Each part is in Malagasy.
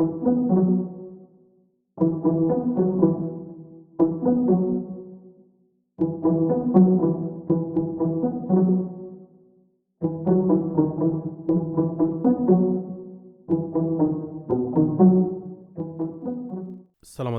Salama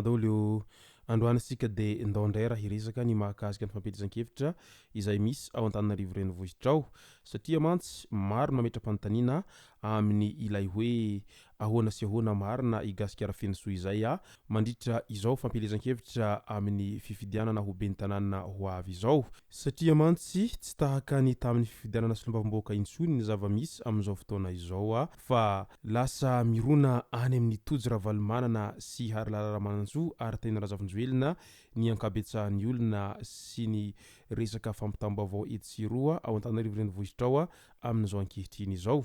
daholo androany sika dia ndao raha hiresaka ny mahakasika ny fampielezan-kevitra izay misy ao Antananarivo renivohitra ao satria mantsy maro mametra-panontaniana amin'ny ilay hoe ahoana sy ahoana marina i Gascar Fenosoa izay mandritra izao fampielezan-kevitra amin'ny fifidianana ho ben'ny Tanana ho avy izao satria mantsy tsy tahaka ny tamin'ny fifidianana solombavamboaka intsony ny zava-misy amin'izao fotoana izao fa lasa mirona any amin'ny tojo ravalomanana sy haralalanmanantsoa ary tena razavonjoelona ny ankabetsahan'ny olona sy ny resaka fampitam-baovao etsiroa ao Antananarivo renivohitra ao amin'izao ankehitriny izao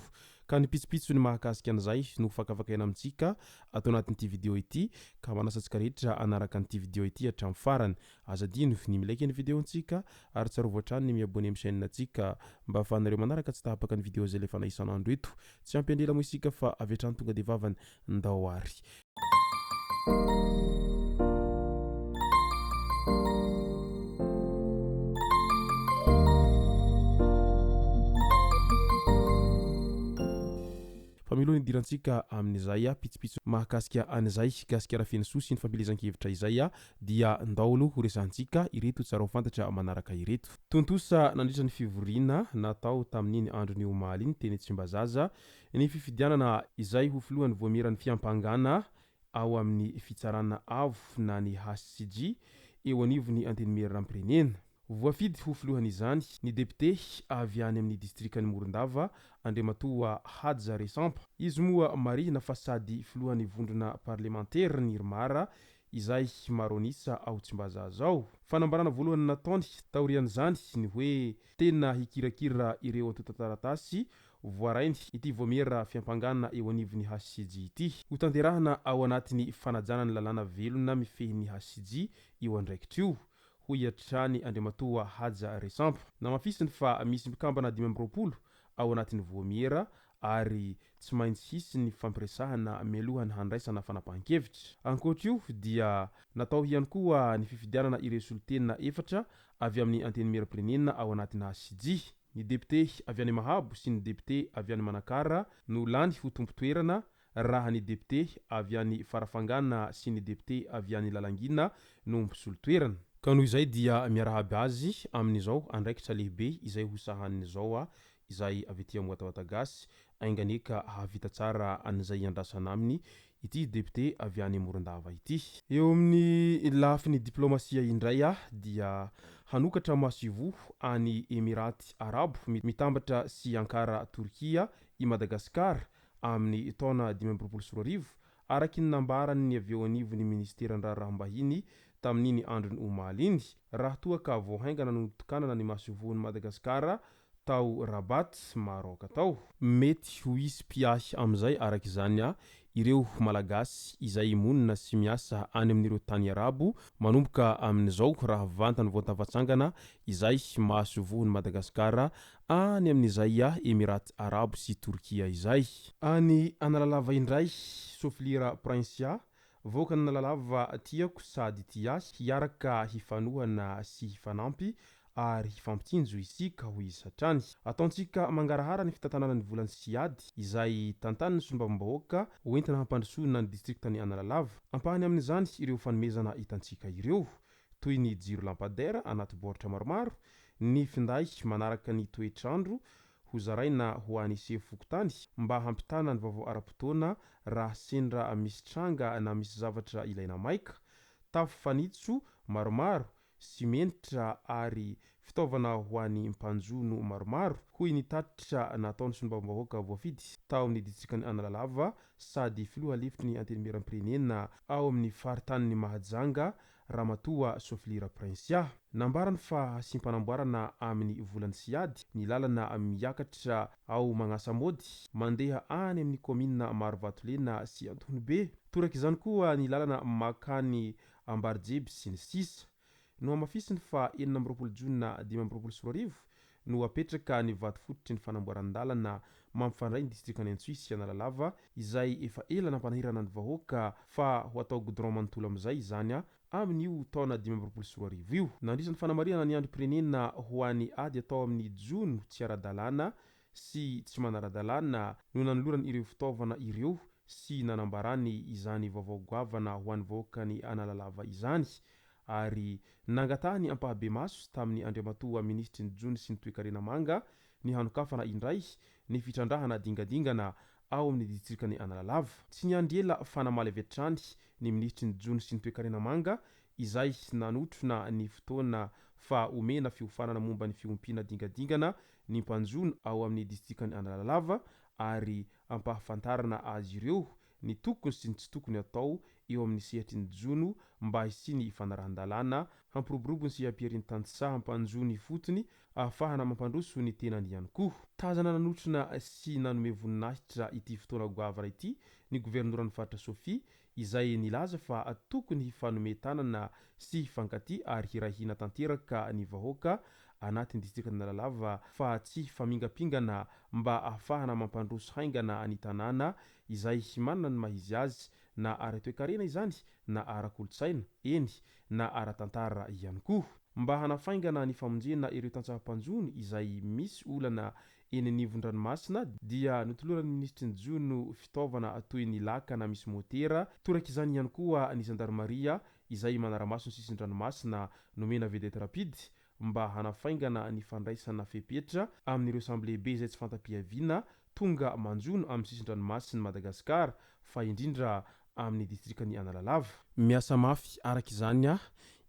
ka ny pitsopitso ny mahakasika an'izay no fakafakaina amintsika atao anatin'ity vidéo ity ka manasantsika rehetra anaraka an'ity vidéo ity hatramin'ny farany azadino ny milaiky ny vidéo antsika ary tsarovy hatrany ny miabone amin'ny chaîne antsika mba ahafahanareo manaraka tsy tahapaka ny vidéo zay lefa isan'andro eto tsy ampendrela moa isika fa avy hatrany tonga dia vavany ndao ary Milohany dirantsika amin'izay pitsopitso mahakasika an'izay Gascar Fenosoa sy ny fampielezan-kevitra izay dia ndao aloha ho resantsika ireto tsara ho fantatra manaraka ireto. Tontosa nandritra ny fivoriana natao tamin'iny andron'ny omaly iny teny Tsimbazaza ny fifidianana izay ho filohan'ny voameran'ny fiampangana ao amin'ny fitsarana avo na ny HCG eo anivon'ny antenimieranam-pirenena. Voafidy ho filohan'izany ny député avy any amin'ny distrikany Morondava Andriamatoa Hadja Resampa. Izy moa marihina fa sady filohan'ny vondrona parlementaire ny Irmara izay maronisa ao Tsimbazaza ao. Fanambarana voalohany nataony taorian'izany ny hoe tena hikirakira ireo antotan-taratasy voarainy ity voamera fiampangana eo anivon'ny HCG ity. Ho tanterahana ao anatin'ny fanajanany lalàna velona mifehin'ny HCG io andraikitra io. Ho iatrany Andriamatoa Hadja Resampa namafisiny fa misy mikambana 520 ao anatin'ny voamera ary tsy maintsy hisy ny fampiresahana mialohan'ny handraisana fanapahan-kevitra. Ankoatra io dia natao ihany koa ny fifidianana ireo solotena efatra avy amin'ny antenimieram-pirenena ao anatin'ny HCG. Ny député avy any Mahabo sy ny député avy any Manakara no lany ho tompo-toerana raha ny député avy any Farafangana sy ny député avy any Lalangina no mpisolo-toerana. Ka noho izay dia miarahaby azy amin'izao andraikitra lehibe izay ho sahanin'izao izay avy ety amin'ny WATAWATA GASY ainganeka havita tsara an'izay iandrasana aminy ity député avy any Morondava ity. Eo amin'ny lafin'ny diplomasia indray dia hanokatra masivo any Emiraty Arabo mitambatra sy Ankara Turkia i Madagascar amin'ny taona 2024 araky ny nambarany ny avy eo anivon'ny ministeran raharaha-mbahiny tamin'iny andron'ny omaly iny raha toa ka voahaingana no tokanana ny masivon'ny Madagascar tao Rabat Maroc tao mety ho isy piahy amin'izay araky izany ireo malagasy izay monina sy miasa any amin'ireo tany arabo manomboka amin'izao raha vantany voatafatsangana izay masivoan'ny Madagascar any amin'izay Emiraty Arabo sy Turkia izay any analalava indray soflira prinsia voka ny nalalava tiako sady tia hiaraka hifanohana sy hifanampy ary hifampitsinjo isika ho izy hatrany. Ataontsika mangarahara ny fitantanana ny volany siady izay tantany ny solombavambahoaka hoentina hampandrosoana ny distriktany Analalava. Ampahany amin'izany ireo fanomezana hitantsika ireo toy ny jiro lampadaire anaty baoritra maromaro, ny finday manaraka ny toetrandro ho zaraina ho any sefokotany mba hampitana ny vaovao ara-potoana raha sendra misy tranga na misy zavatra ilaina maika, tafo fanitso maromaro, simenitra ary fitaovana ho any mpanjono maromaro hoy ny tatitra nataony solombavambahoaka voafidy tao amin'ny distrikany Analalava sady filoha lefitry ny antenimieram-pirenena ao amin'ny faritany Mahajanga Ramatoa Soflira Prinsia. Nambarany fa simpanamboarana amin'ny volany siady ny lalana miakatra ao Magnasa Mody mandeha any amin'ny komina Marovatolena sy Antonobe. Torak' izany koa ny lalana makany Ambarjeby sy ny sisa. No amafisiny fa 4 Jona 2024 no apetraka ny vaty fototry ny fanamboaran-dalana mampifandray ny distrika ny Antsuy sy Analalava izay efa ela nampanahirana ny vahoaka fa ho atao goudron manontolo am'izay zany amin'io taona 2024 io. Nandrisan'ny fanamarihana ny androm-pirenena ho an'ny ady atao amin'ny jono tsy ara-dalàna sy tsy manara-dalàna no nanolorany ireo fitaovana ireo sy nanambarany izany vaovao goavana ho an'ny vahoaka ny Analalava izany ary nangatahany ampahabe maso tamin'ny andriamatoa ministry ny jony sy ny toe-karena manga ny hanokafana indray ny fitrandrahana dingadingana ao amin'ny distrika ny Analalava. Tsy niandriela fa namaly avy hatrany ny ministry ny jony sy ny toe-karena manga izay nanotrona ny fotoana fa omena fiofanana momba ny fiompiana dingadingana ny mpanjono ao amin'ny distrika ny Analalava ary ampahafantarana azy ireo ny tokony sy ny tsy tokony atao eo amin'ny sehatry ny jono mba hisi ny fanarahan-dalàna hampiroborobo sy hampiariny tantsaha mpanjony fotony ahafahana mampandroso ny tenany ihany koa. Tazana nanotrona sy nanome voninahitra ity fotoana goavana ity ny governoran'ny faritra Sofia izay nilaza fa tokony fanome tanana sy fankaty ary hirahina tanteraka ny vahoaka anatin'ny distrika Analalava fa tsy famingapingana mba ahafahana mampandroso haingana ny tanàna izay manana ny mahizy azy na ara-toe-karena izany na ara-kolotsaina eny na ara-tantara ihany koa mba hanafaingana ny famonjena ireo tantsaha-mpanjony izay misy olana eny anivon-dranomasina dia notoloran'ny ministry ny jono fitaovana toy ny lakana misy motera toraka izany ihany koa ny gendarmeria izay manara-maso ny sisin-dranomasina nomena vedety rapide mba hanafaingana ny fandraisana fepetra amin'ireo samby lehibe izay tsy fantam-piaviana tonga manjono amin'ny sisin-dranomasiny Madagascar fa indrindra amin'ny distrika ny Analalava. Miasa mafy araka izany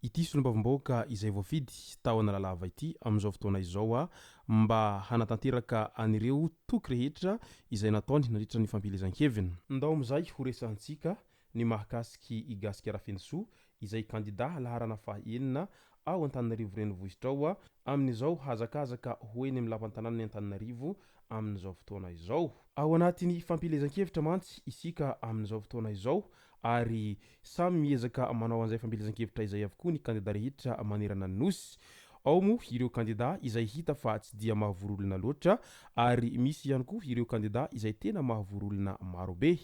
ity solombavambahoaka izay voafidy tao Analalava ity amin'izao fotoana izao mba hanatanteraka an'ireo toky rehetra izay nataony nandritra ny fampilezan-keviny. Ndao am'izay ho resantsika ny mahakasiky i Gascar Fenosoa izay kandida laharana fahaenina ao Antananarivo renivohitra ao amin'izao hazakazaka hoeny amin'ny lapan-tanàna ny Antananarivo amin'izao fotoana izao. Ao anatin'ny fampilezan-kevitra mantsy isika amin'izao fotoana izao ary samy miezaka manao an'izay fampilezan-kevitra izay avokoa ny kandida rehetra manerana ny nosy. Ao moa ireo kandida izay hita fa tsy dia mahavory-olona loatra ary misy ihany koa ireo kandida izay tena mahavory-olona marobe.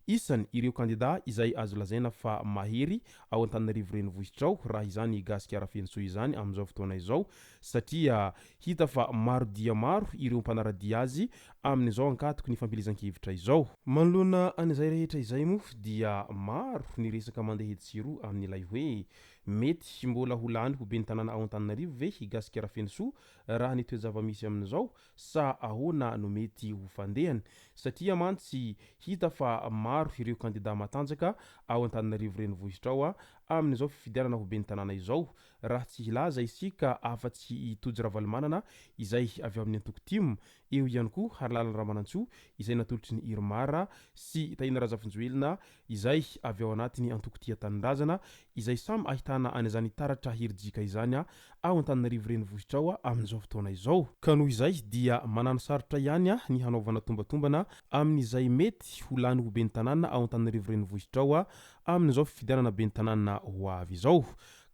Isany ireo kandida izay azo lazaina fa mahery ao Antananarivo renivohitra ao raha izany Gascar Fenosoa izany amin'izao fotoana izao satria hita fa maro dia maro ireo mpanaradia azy amin'izao ankatoko ny fampilezan-kevitra izao. Manoloana an'izay rehetra izay moa dia maro ny resaka mandeha hetsiro amin'ilay hoe mety mbola ho lany ho be ny tanàna ao Antananarivo ve i Gascar Fenosoa raha ny toe-java-misy amin'izao sa ahoana no mety ho fandehany satria mantsy hita fa maro ireo kandida matanjaka ao Antananarivo renivohitra ao amin'izao fifidianana ho be ny tanàna izao raha tsy hilaza isika afa-tsy hitody ravalimanana izay avy amin'ny antoko-timo eo ihany koa Harilalana Ramanantsoa izay natolotry ny Irmara sy Tahina Razafinjoelina izay avy ao anatiny antoko-tia Tanindrazana izay samy ahitana an'izany taratra hirijika izany ao Antananarivo renivohitra ao amin'izao fotoana izao. Ka noho izay dia manano sarotra ihany ny hanaovana tombatombana amin'izay mety ho lany ho be ny tanàna ao Antananarivo renivohitra ao amin'izao fifidianana be ny tanàna ho avy izao.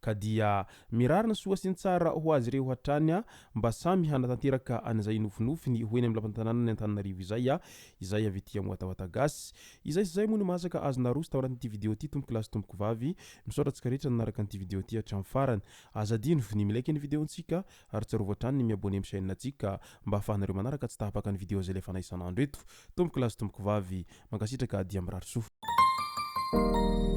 Ka dia mirarina soa sy ny tsara ho azy ireo hatrany mba samy hanatanteraka an'izay nofinofiny hoeny amin'ny lapan-tanàna ny Antananarivo izay avy ety amin'ny WATAWATA GASY izay sy zay moa no mahasaka azo naroso tao anatin'ity vidéo ity tompoko lasy tompoko vavy misaotra antsika rehetra nanaraka an'ity vidéo ity hatramin'ny farany azadino ny milaiky ny vidéontsika ary tsarovatra hatrany ny miabone amin'ny chaîne antsika mba ahafahanareo manaraka tsy tahapaka ny vidéo izay lefa isan'andro eto tompoko lasy tompoko vavy mankasitraka dia mirary soa.